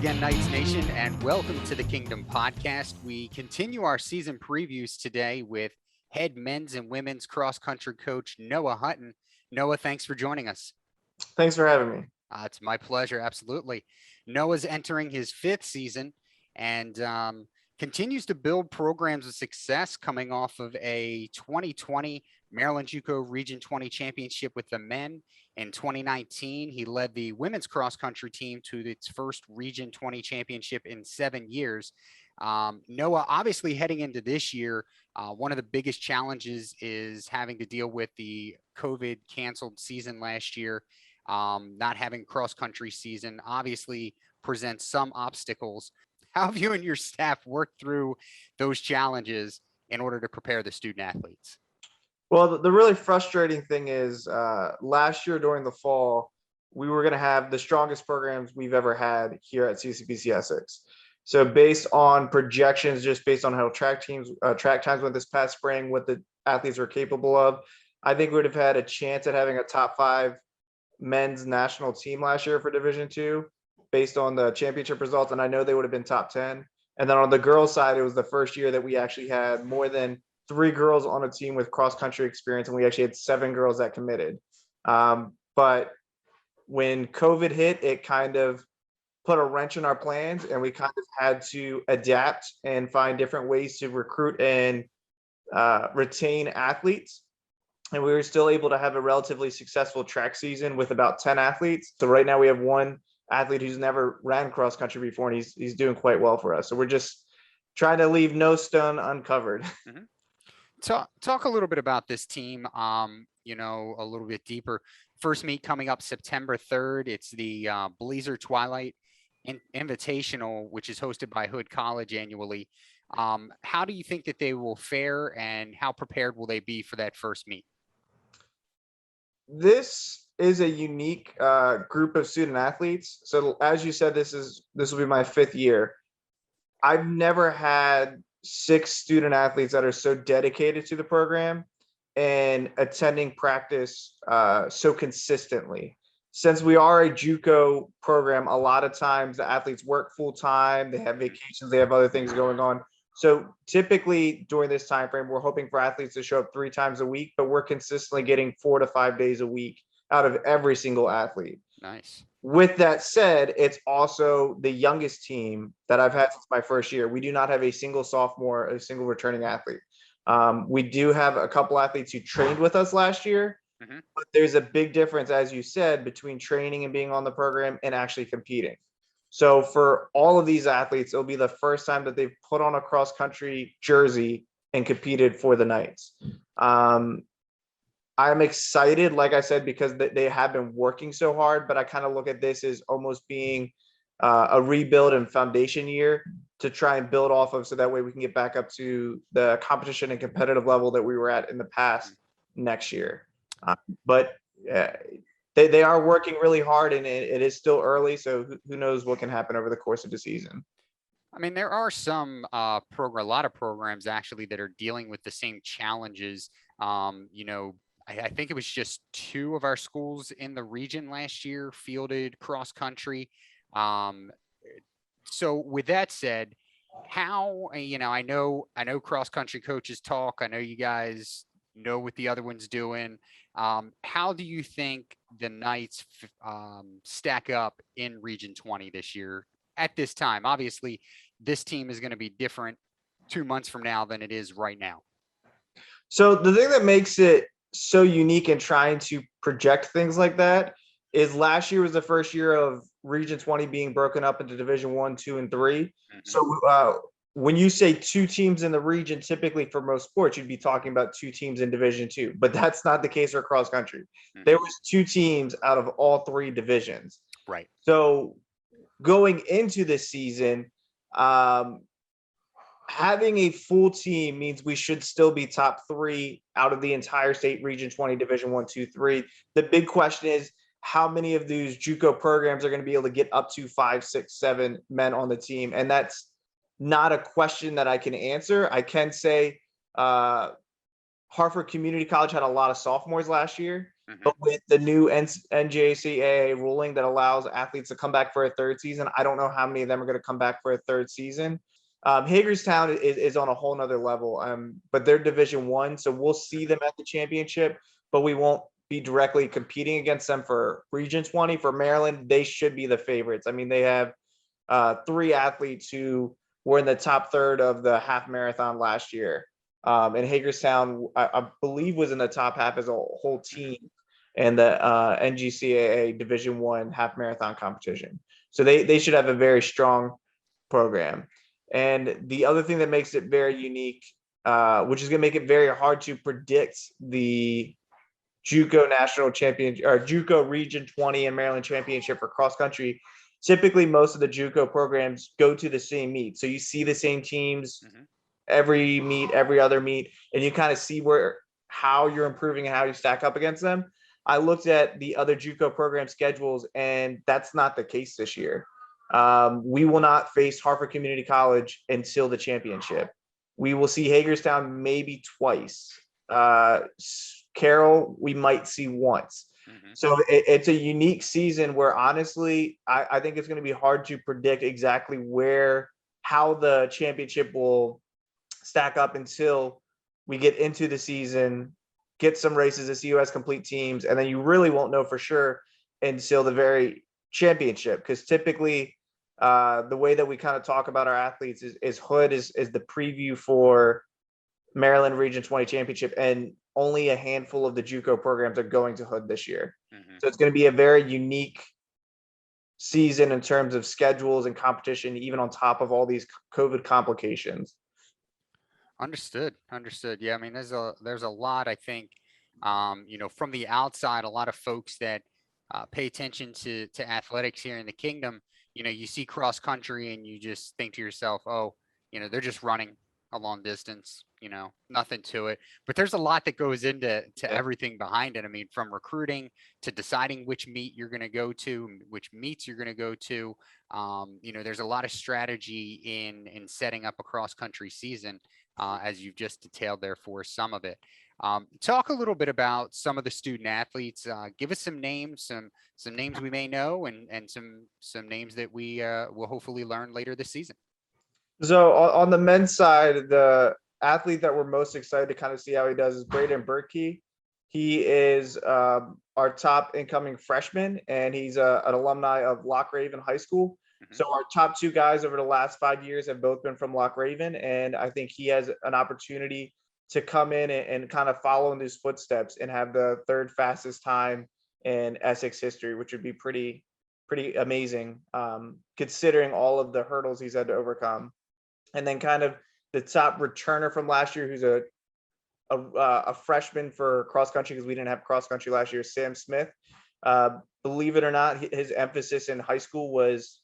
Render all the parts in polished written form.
again, Knights Nation, and welcome to the Kingdom Podcast. We continue our season previews today with head men's and women's cross-country coach Noah Hutton. Noah, thanks for joining us. Thanks for having me. It's my pleasure, absolutely. Noah's entering his fifth season and continues to build programs of success coming off of a 2020 Maryland JUCO Region 20 championship with the men. In 2019, he led the women's cross-country team to its first Region 20 championship in 7 years. Noah, obviously heading into this year, one of the biggest challenges is having to deal with the COVID canceled season last year. Not having cross-country season obviously presents some obstacles. How have you and your staff worked through those challenges in order to prepare the student athletes? Well, the really frustrating thing is last year during the fall, we were going to have the strongest programs we've ever had here at CCBC Essex. So based on projections, just based on how track times went this past spring, what the athletes were capable of, I think we would have had a chance at having a top 5 men's national team last year for Division II based on the championship results. And I know they would have been top 10. And then on the girls' side, it was the first year that we actually had more than 3 girls on a team with cross-country experience, and we actually had 7 girls that committed. But when COVID hit, it kind of put a wrench in our plans, and we kind of had to adapt and find different ways to recruit and retain athletes. And we were still able to have a relatively successful track season with about 10 athletes. So right now we have 1 athlete who's never ran cross-country before, and he's doing quite well for us. So we're just trying to leave no stone uncovered. Mm-hmm. Talk a little bit about this team, a little bit deeper. First meet coming up September 3rd. It's the Blazer Twilight Invitational, which is hosted by Hood College annually. How do you think that they will fare, and how prepared will they be for that first meet? This is a unique group of student athletes. So as you said, this will be my 5th year. I've never had 6 student athletes that are so dedicated to the program and attending practice so consistently. Since we are a JUCO program, a lot of times the athletes work full time, they have vacations, they have other things going on. So typically during this time frame, we're hoping for athletes to show up 3 times a week, but we're consistently getting 4 to 5 days a week out of every single athlete. Nice. With that said, it's also the youngest team that I've had since my first year. We do not have a single sophomore, a single returning athlete. We do have a couple athletes who trained with us last year, but there's a big difference, as you said, between training and being on the program and actually competing. So for all of these athletes, it'll be the first time that they've put on a cross-country jersey and competed for the Knights. I'm excited, like I said, because they have been working so hard, but I kind of look at this as almost being a rebuild and foundation year to try and build off of, so that way we can get back up to the competition and competitive level that we were at in the past next year. But they are working really hard, and it is still early, so who knows what can happen over the course of the season. I mean, there are some a lot of programs actually that are dealing with the same challenges. I think it was just 2 of our schools in the region last year fielded cross country. So with that said, how, I know cross country coaches talk. I know you guys know what the other one's doing. How do you think the Knights stack up in Region 20 this year at this time? Obviously, this team is going to be different 2 months from now than it is right now. So the thing that makes it so unique in trying to project things like that is last year was the first year of Region 20 being broken up into Division 1, 2, and 3. Mm-hmm. So when you say 2 teams in the region, typically for most sports, you'd be talking about 2 teams in Division 2, but that's not the case for cross country. Mm-hmm. There was 2 teams out of all 3 divisions. Right. So going into this season, having a full team means we should still be top 3 out of the entire state Region 20 Division 1, 2, 3. The big question is how many of these JUCO programs are going to be able to get up to 5, 6, 7 men on the team. And that's not a question that I can answer. I can say Hartford Community College had a lot of sophomores last year. Mhm. But with the new NJCAA ruling that allows athletes to come back for a third season, I don't know how many of them are going to come back for a third season. Hagerstown is on a whole nother level, but they're Division I, so we'll see them at the championship, but we won't be directly competing against them for Region 20. For Maryland, they should be the favorites. I mean, they have 3 athletes who were in the top third of the half marathon last year. And Hagerstown, I believe, was in the top half as a whole team in the NGCAA Division I half marathon competition. So they should have a very strong program. And the other thing that makes it very unique, which is going to make it very hard to predict the JUCO national championship or JUCO Region 20 and Maryland championship for cross country. Typically, most of the JUCO programs go to the same meet, so you see the same teams every meet, every other meet, and you kind of see how you're improving and how you stack up against them. I looked at the other JUCO program schedules, and that's not the case this year. We will not face Hartford Community College until the championship. We will see Hagerstown maybe twice. Carroll, we might see once. So it's a unique season where honestly, I think it's going to be hard to predict exactly how the championship will stack up until we get into the season, get some races to see who has complete teams, and then you really won't know for sure until the very championship. Because typically, the way that we kind of talk about our athletes is Hood is the preview for Maryland Region 20 championship, and only a handful of the JUCO programs are going to Hood this year. So it's going to be a very unique season in terms of schedules and competition, even on top of all these COVID complications. Understood. Understood. Yeah, I mean, there's a lot, I think, from the outside, a lot of folks that pay attention to athletics here in the kingdom. You see cross country and you just think to yourself, oh, they're just running a long distance, nothing to it. But there's a lot that goes into everything behind it. I mean, from recruiting to deciding which meet you're going to go to, which meets you're going to go to. There's a lot of strategy in setting up a cross country season, as you've just detailed there for some of it. Talk a little bit about some of the student athletes. Give us some names, some names we may know, and some names that we will hopefully learn later this season. So on the men's side, the athlete that we're most excited to kind of see how he does is Braden Berkey. He is our top incoming freshman, and he's an alumni of Loch Raven High School. So our top 2 guys over the last 5 years have both been from Loch Raven, and I think he has an opportunity to come in and kind of follow in his footsteps and have the 3rd fastest time in Essex history, which would be pretty amazing, considering all of the hurdles he's had to overcome. And then kind of the top returner from last year, who's a freshman for cross country, because we didn't have cross country last year, Sam Smith. Believe it or not, his emphasis in high school was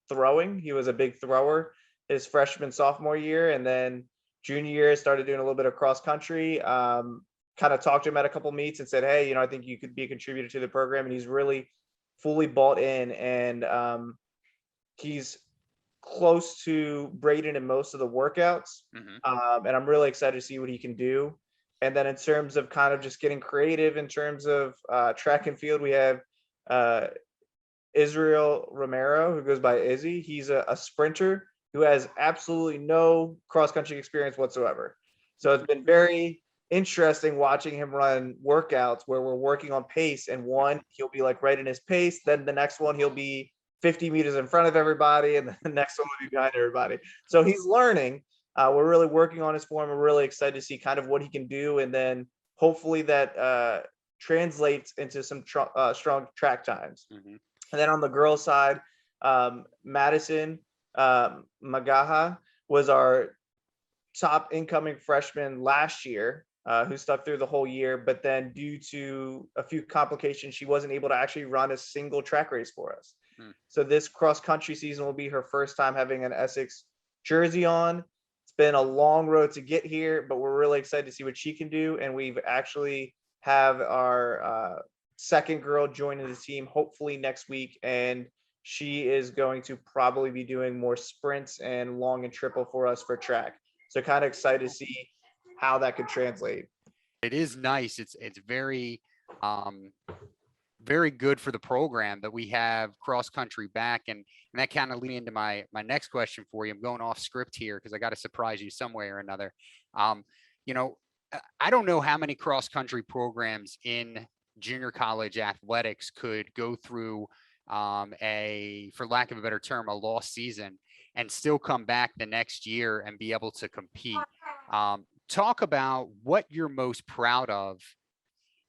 throwing. He was a big thrower his freshman, sophomore year, and then junior year started doing a little bit of cross country. Kind of talked to him at a couple meets and said, hey, I think you could be a contributor to the program. And he's really fully bought in, and he's close to Braden in most of the workouts. And I'm really excited to see what he can do. And then in terms of kind of just getting creative in terms of track and field, we have Israel Romero, who goes by Izzy. He's a sprinter who has absolutely no cross-country experience whatsoever. So it's been very interesting watching him run workouts where we're working on pace, and one, he'll be like right in his pace. Then the next one, he'll be 50 meters in front of everybody, and the next one will be behind everybody. So he's learning. We're really working on his form. We're really excited to see kind of what he can do, and then hopefully that translates into some strong track times. And then on the girls' side, Madison Magaha was our top incoming freshman last year, who stuck through the whole year. But then due to a few complications, she wasn't able to actually run a single track race for us. So this cross-country season will be her first time having an Essex jersey on. It's been a long road to get here, but we're really excited to see what she can do. And we've actually have our second girl joining the team hopefully next week, and she is going to probably be doing more sprints and long and triple for us for track. So kind of excited to see how that could translate. It is nice. It's very Very good for the program that we have cross country back. And that kind of leads into my next question for you. I'm going off script here because I got to surprise you some way or another. You know, I don't know how many cross country programs in junior college athletics could go through for lack of a better term, a lost season and still come back the next year and be able to compete. Talk about what you're most proud of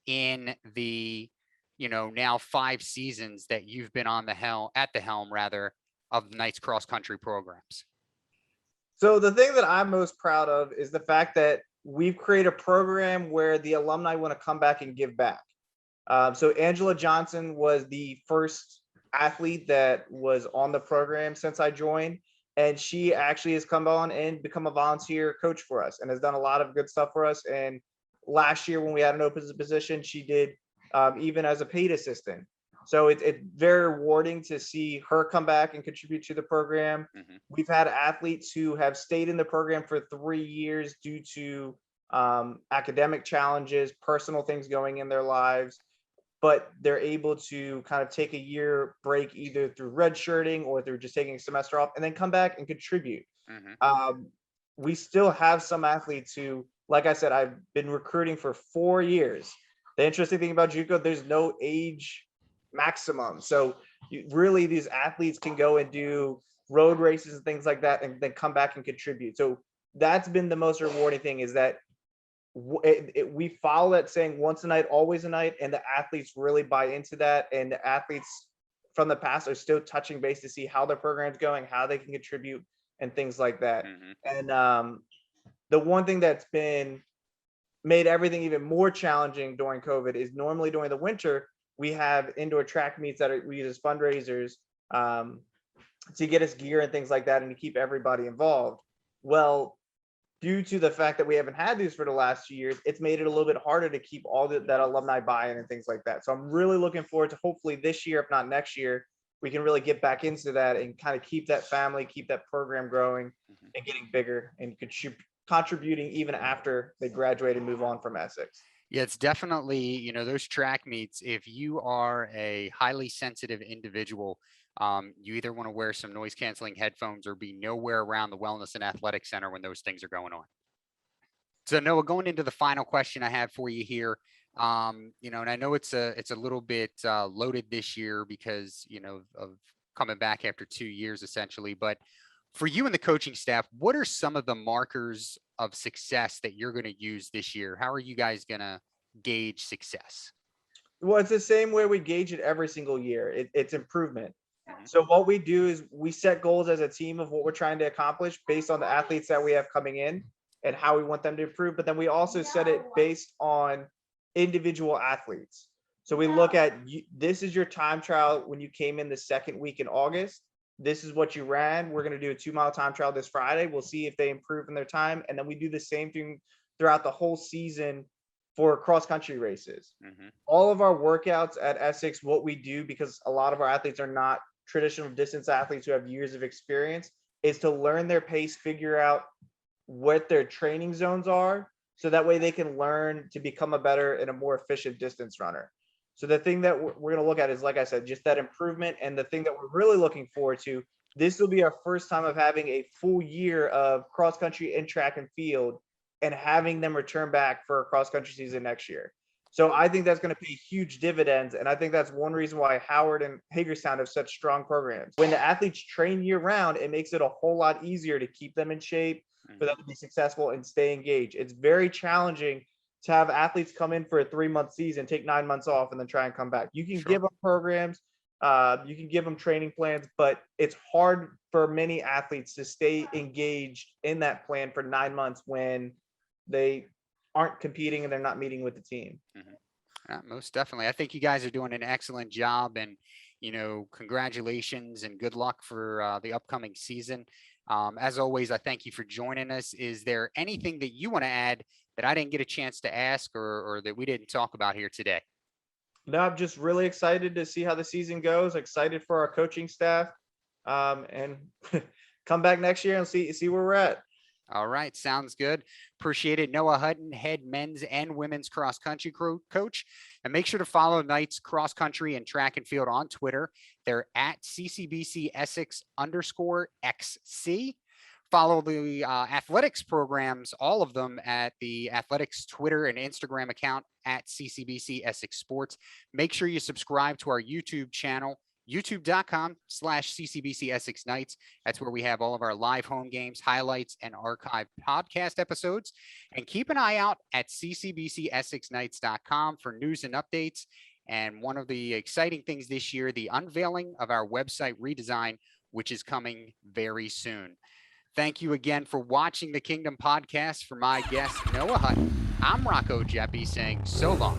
in the, now 5 seasons that you've been on the helm rather of the Knights cross country programs. So the thing that I'm most proud of is the fact that we've created a program where the alumni want to come back and give back. So Angela Johnson was the first athlete that was on the program since I joined, and she actually has come on and become a volunteer coach for us and has done a lot of good stuff for us. And last year when we had an open position, she did even as a paid assistant. So it's very rewarding to see her come back and contribute to the program. Mm-hmm. We've had athletes who have stayed in the program for 3 years due to academic challenges, personal things going in their lives, but they're able to kind of take a year break either through redshirting or through just taking a semester off and then come back and contribute. Mm-hmm. We still have some athletes who, like I said, I've been recruiting for 4 years. The interesting thing about JUCO, there's no age maximum. So really these athletes can go and do road races and things like that and then come back and contribute. So that's been the most rewarding thing, is that we follow that saying once a night, always a night, and the athletes really buy into that. And the athletes from the past are still touching base to see how their program's going, how they can contribute and things like that. Mm-hmm. And the one thing that's been made everything even more challenging during COVID is normally during the winter, we have indoor track meets that we use as fundraisers to get us gear and things like that and to keep everybody involved. Well, due to the fact that we haven't had these for the last 2 years, it's made it a little bit harder to keep all that alumni buy-in and things like that. So I'm really looking forward to hopefully this year, if not next year, we can really get back into that and kind of keep that family, keep that program growing and getting bigger and contributing even after they graduate and move on from Essex. Yeah, it's definitely, those track meets, if you are a highly sensitive individual, you either want to wear some noise canceling headphones or be nowhere around the Wellness and Athletic Center when those things are going on. So Noah, going into the final question I have for you here, and I know it's a little bit loaded this year because, of coming back after 2 years essentially, but for you and the coaching staff, what are some of the markers of success that you're going to use this year? How are you guys going to gauge success? Well, it's the same way we gauge it every single year. It's improvement. Mm-hmm. So what we do is we set goals as a team of what we're trying to accomplish based on the athletes that we have coming in and how we want them to improve. But then we also set it based on individual athletes. So we look at, this is your time trial when you came in the second week in August. This is what you ran. We're going to do a 2-mile time trial this Friday. We'll see if they improve in their time. And then we do the same thing throughout the whole season for cross country races. Mm-hmm. All of our workouts at Essex, what we do, because a lot of our athletes are not traditional distance athletes who have years of experience, is to learn their pace, figure out what their training zones are, so that way they can learn to become a better and a more efficient distance runner. So the thing that we're going to look at is, like I said, just that improvement. And the thing that we're really looking forward to, this will be our first time of having a full year of cross country and track and field and having them return back for a cross country season next year. So I think that's going to pay huge dividends. And I think that's one reason why Howard and Hagerstown have such strong programs. When the athletes train year round, it makes it a whole lot easier to keep them in shape, for them to be successful and stay engaged. It's very challenging to have athletes come in for a 3-month season, take 9 months off, and then try and come back. You can give them programs, you can give them training plans, but it's hard for many athletes to stay engaged in that plan for 9 months when they aren't competing and they're not meeting with the team. Mm-hmm. Most definitely. I think you guys are doing an excellent job, and congratulations and good luck for the upcoming season. As always, I thank you for joining us. Is there anything that you want to add that I didn't get a chance to ask or that we didn't talk about here today? No, I'm just really excited to see how the season goes. Excited for our coaching staff, and come back next year and see where we're at. All right, sounds good. Appreciate it. Noah Hutton, head men's and women's cross country coach. And make sure to follow Knights cross country and track and field on Twitter. They're at CCBC Essex _XC. Follow the athletics programs, all of them, at the athletics Twitter and Instagram account at CCBC Essex Sports. Make sure you subscribe to our YouTube channel, youtube.com/CCBC Essex Knights. That's where we have all of our live home games, highlights, and archived podcast episodes. And keep an eye out at ccbcsexknights.com for news and updates. And one of the exciting things this year, the unveiling of our website redesign, which is coming very soon. Thank you again for watching the Kingdom Podcast. For my guest, Noah Hutton, I'm Rocco Geppi saying so long.